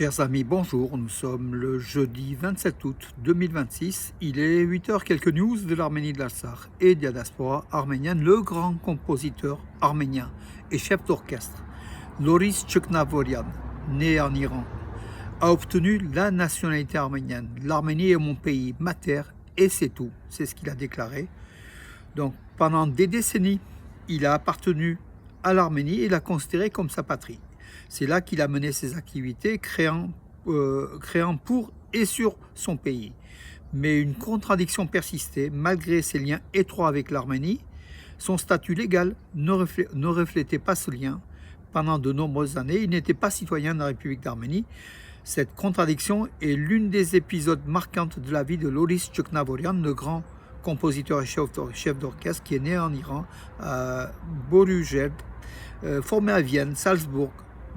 Chers amis, bonjour. Nous sommes le jeudi 27 août 2026. Il est 8 heures. Quelques news de l'Arménie de l'Artsakh et de la diaspora arménienne. Le grand compositeur arménien et chef d'orchestre, Loris Tcheknavorian, né en Iran, a obtenu la nationalité arménienne. L'Arménie est mon pays, ma terre, et c'est tout. C'est ce qu'il a déclaré. Donc, pendant des décennies, il a appartenu à l'Arménie et l'a considérée comme sa patrie. C'est là qu'il a mené ses activités, créant pour et sur son pays. Mais une contradiction persistait, malgré ses liens étroits avec l'Arménie. Son statut légal ne reflétait pas ce lien. Pendant de nombreuses années, il n'était pas citoyen de la République d'Arménie. Cette contradiction est l'une des épisodes marquantes de la vie de Loris Tcheknavorian, le grand compositeur et chef d'orchestre qui est né en Iran, à Borujerd, formé à Vienne, Salzbourg,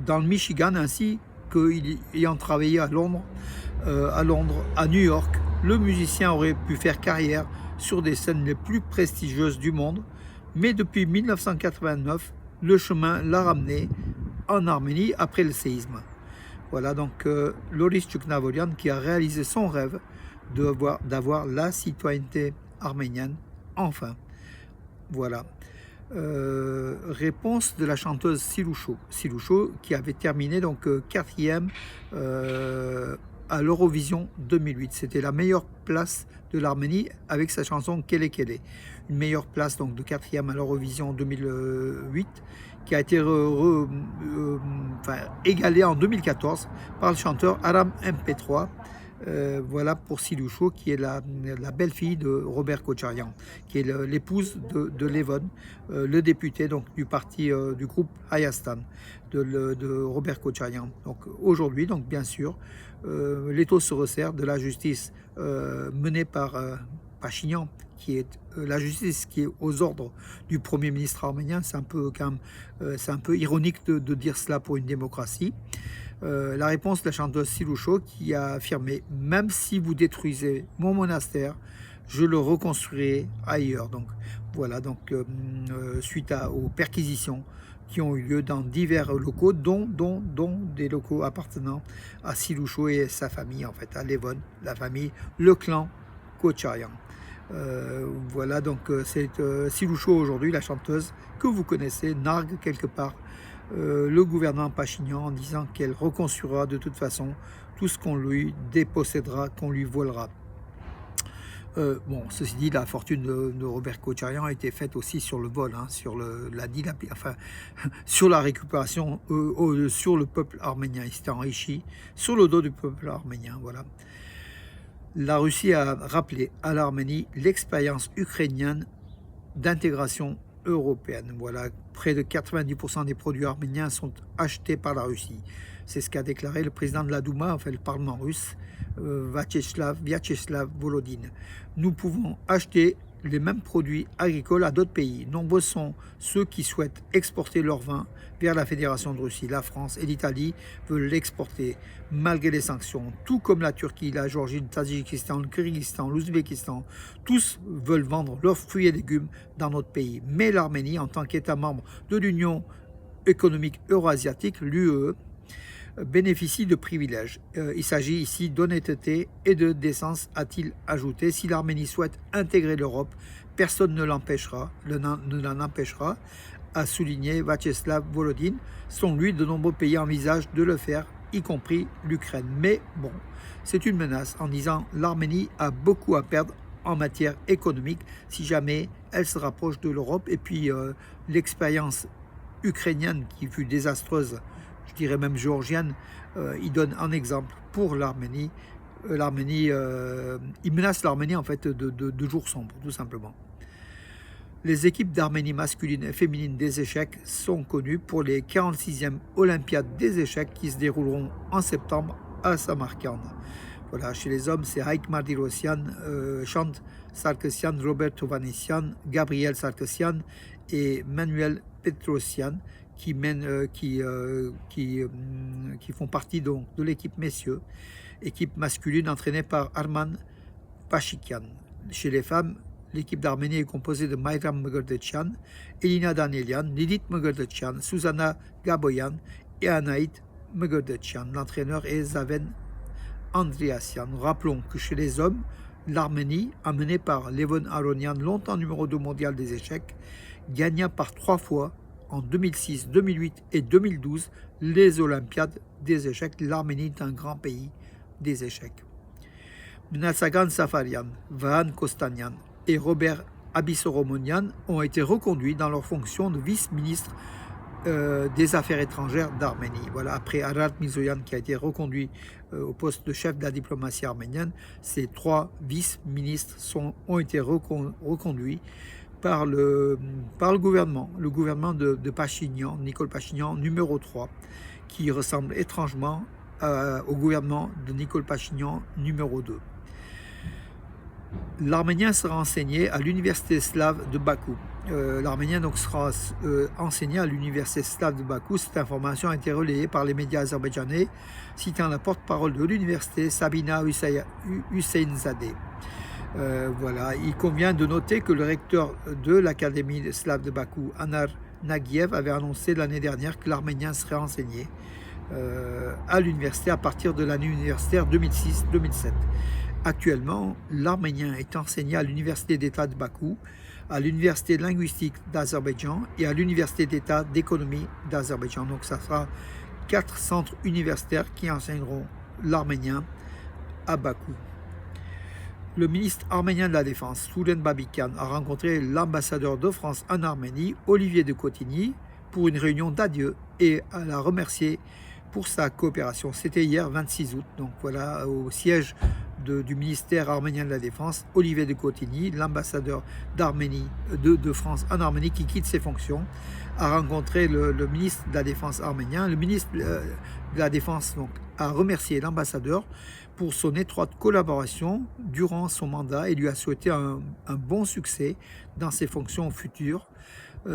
dans le Michigan, ainsi qu'ayant travaillé à Londres, à New York. Le musicien aurait pu faire carrière sur des scènes les plus prestigieuses du monde, mais depuis 1989, le chemin l'a ramené en Arménie après le séisme. Voilà donc Loris Tcheknavorian qui a réalisé son rêve d'avoir la citoyenneté arménienne, enfin. Voilà. Réponse de la chanteuse Siloucho qui avait terminé donc quatrième à l'Eurovision 2008. C'était la meilleure place de l'Arménie avec sa chanson Kele Kele. Une meilleure place donc de quatrième à l'Eurovision 2008 qui a été égalée en 2014 par le chanteur Aram MP3. Voilà pour Siloucho, qui est la belle-fille de Robert Kocharian, qui est l'épouse de Levon, le député donc, du parti du groupe Hayastan de Robert Kocharian. Donc aujourd'hui, donc bien sûr, l'étau se resserre de la justice menée par Pachinian, qui est la justice qui est aux ordres du Premier ministre arménien. C'est un peu ironique de dire cela pour une démocratie. La réponse de la chanteuse Siloucho qui a affirmé « Même si vous détruisez mon monastère, je le reconstruirai ailleurs ». Donc voilà, donc suite aux perquisitions qui ont eu lieu dans divers locaux, dont des locaux appartenant à Siloucho et sa famille, en fait, à Levon, la famille, le clan Kocharian. Voilà, donc c'est Siloucho aujourd'hui, la chanteuse que vous connaissez, nargue quelque part le gouvernement Pachinian en disant qu'elle reconstruira de toute façon tout ce qu'on lui dépossédera, qu'on lui volera. Bon, ceci dit, la fortune de Robert Kocharian a été faite aussi sur le vol, hein, sur sur la récupération, sur le peuple arménien. Il s'était enrichi sur le dos du peuple arménien. Voilà. La Russie a rappelé à l'Arménie l'expérience ukrainienne d'intégration européenne. Voilà, près de 90% des produits arméniens sont achetés par la Russie. C'est ce qu'a déclaré le président de la Douma, enfin le Parlement russe, Vyacheslav Volodine. Nous pouvons acheter les mêmes produits agricoles à d'autres pays. Nombreux sont ceux qui souhaitent exporter leur vin vers la Fédération de Russie. La France et l'Italie veulent l'exporter malgré les sanctions, tout comme la Turquie, la Géorgie, le Tadjikistan, le Kyrgyzstan, l'Ouzbékistan. Tous veulent vendre leurs fruits et légumes dans notre pays. Mais l'Arménie, en tant qu'État membre de l'Union économique euro-asiatique, l'UE, bénéficie de privilèges. Il s'agit ici d'honnêteté et de décence, a-t-il ajouté. Si l'Arménie souhaite intégrer l'Europe, personne ne l'en empêchera, a souligné Vyacheslav Volodine. Selon lui, de nombreux pays envisagent de le faire, y compris l'Ukraine. Mais bon, c'est une menace en disant l'Arménie a beaucoup à perdre en matière économique si jamais elle se rapproche de l'Europe. Et puis l'expérience ukrainienne qui fut désastreuse, je dirais même géorgienne, il donne un exemple pour l'Arménie. Il menace l'Arménie en fait de jours sombres, tout simplement. Les équipes d'Arménie masculine et féminine des échecs sont connues pour les 46e Olympiades des échecs qui se dérouleront en septembre à Samarcande. Voilà, chez les hommes, c'est Haïk Mardirosyan, Chant Sarkisian, Robert Ovanessian, Gabriel Sarkisian et Manuel Petrosian qui font partie donc de l'équipe messieurs, équipe masculine entraînée par Arman Pachikian. Chez les femmes, l'équipe d'Arménie est composée de Mayram Mogerdetchian, Elina Danelian, Lilith Mogerdetchian, Susanna Gaboyan et Anaït Megerdetchian. L'entraîneur est Zaven Andriassian. Rappelons que chez les hommes, l'Arménie, amenée par Levon Aronian, longtemps numéro 2 mondial des échecs, gagna par 3 fois en 2006, 2008 et 2012 les Olympiades des échecs. L'Arménie est un grand pays des échecs. Mnatsagan Safarian, Vahan Kostanian et Robert Abissoromonian ont été reconduits dans leur fonction de vice-ministre des Affaires étrangères d'Arménie. Voilà, après Arat Mizoyan qui a été reconduit au poste de chef de la diplomatie arménienne, ces 3 vice-ministres ont été reconduits par le gouvernement, de Pachinian, Nicole Pachinian, numéro 3, qui ressemble étrangement au gouvernement de Nicole Pachinian, numéro 2. L'arménien sera enseigné à l'université slave de Bakou. L'arménien donc sera enseigné à l'université slave de Bakou. Cette information a été relayée par les médias azerbaïdjanais, citant la porte-parole de l'université, Sabina Husseinzadeh. Voilà. Il convient de noter que le recteur de l'académie slave de Bakou, Anar Nagiev, avait annoncé l'année dernière que l'arménien serait enseigné à l'université à partir de l'année universitaire 2006-2007. Actuellement, l'arménien est enseigné à l'université d'État de Bakou, à l'université linguistique d'Azerbaïdjan et à l'université d'État d'économie d'Azerbaïdjan. Donc ça sera 4 centres universitaires qui enseigneront l'arménien à Bakou. Le ministre arménien de la Défense, Soulen Babikan, a rencontré l'ambassadeur de France en Arménie, Olivier de Cotigny, pour une réunion d'adieu et l'a remercié pour sa coopération. C'était hier 26 août, donc voilà, au siège du ministère arménien de la Défense, Olivier de Cotigny, l'ambassadeur d'Arménie, de France en Arménie, qui quitte ses fonctions, a rencontré le ministre de la Défense arménien. Le ministre de la Défense donc, a remercié l'ambassadeur pour son étroite collaboration durant son mandat et lui a souhaité un bon succès dans ses fonctions futures.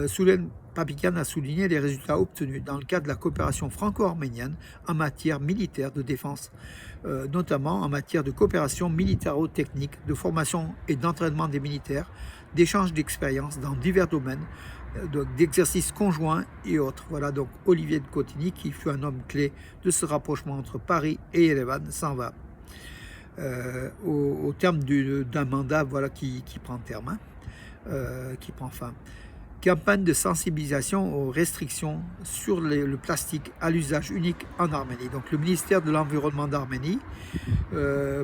Soulen Babikan a souligné les résultats obtenus dans le cadre de la coopération franco-arménienne en matière militaire de défense, notamment en matière de coopération militaro-technique, de formation et d'entraînement des militaires, d'échange d'expériences dans divers domaines, d'exercices conjoints et autres. Voilà donc Olivier de Cotigny, qui fut un homme clé de ce rapprochement entre Paris et Yerevan, s'en va au terme d'un mandat voilà, qui prend terme, qui prend fin. Campagne de sensibilisation aux restrictions sur le plastique à l'usage unique en Arménie. Donc le ministère de l'Environnement d'Arménie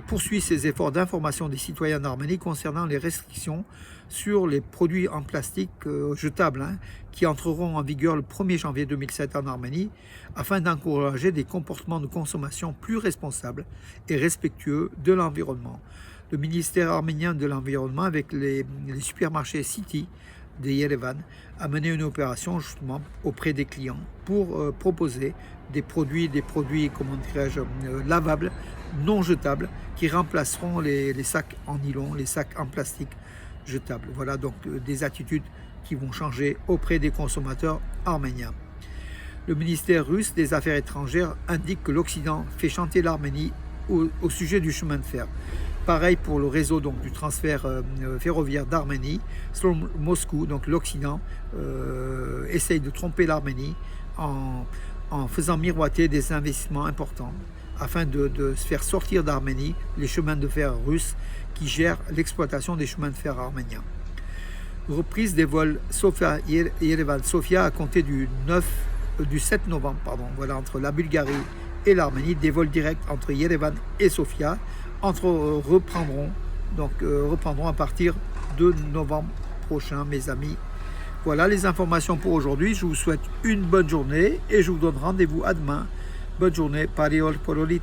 poursuit ses efforts d'information des citoyens d'Arménie concernant les restrictions sur les produits en plastique jetables qui entreront en vigueur le 1er janvier 2007 en Arménie afin d'encourager des comportements de consommation plus responsables et respectueux de l'environnement. Le ministère arménien de l'Environnement avec les supermarchés City de Yerevan a mené une opération justement auprès des clients pour proposer des produits comment dirais-je, lavables, non jetables, qui remplaceront les sacs en nylon, les sacs en plastique jetables. Voilà donc des attitudes qui vont changer auprès des consommateurs arméniens. Le ministère russe des Affaires étrangères indique que l'Occident fait chanter l'Arménie au sujet du chemin de fer. Pareil pour le réseau donc, du transfert ferroviaire d'Arménie. Selon Moscou, donc l'Occident essaye de tromper l'Arménie en faisant miroiter des investissements importants afin de se faire sortir d'Arménie les chemins de fer russes qui gèrent l'exploitation des chemins de fer arméniens. Reprise des vols Sofia-Yerevan-Sofia à compter du 7 novembre, voilà, entre la Bulgarie et l'Arménie, des vols directs entre Yerevan et Sofia reprendront à partir de novembre prochain, mes amis. Voilà les informations pour aujourd'hui. Je vous souhaite une bonne journée et je vous donne rendez-vous à demain. Bonne journée, pariol porolit.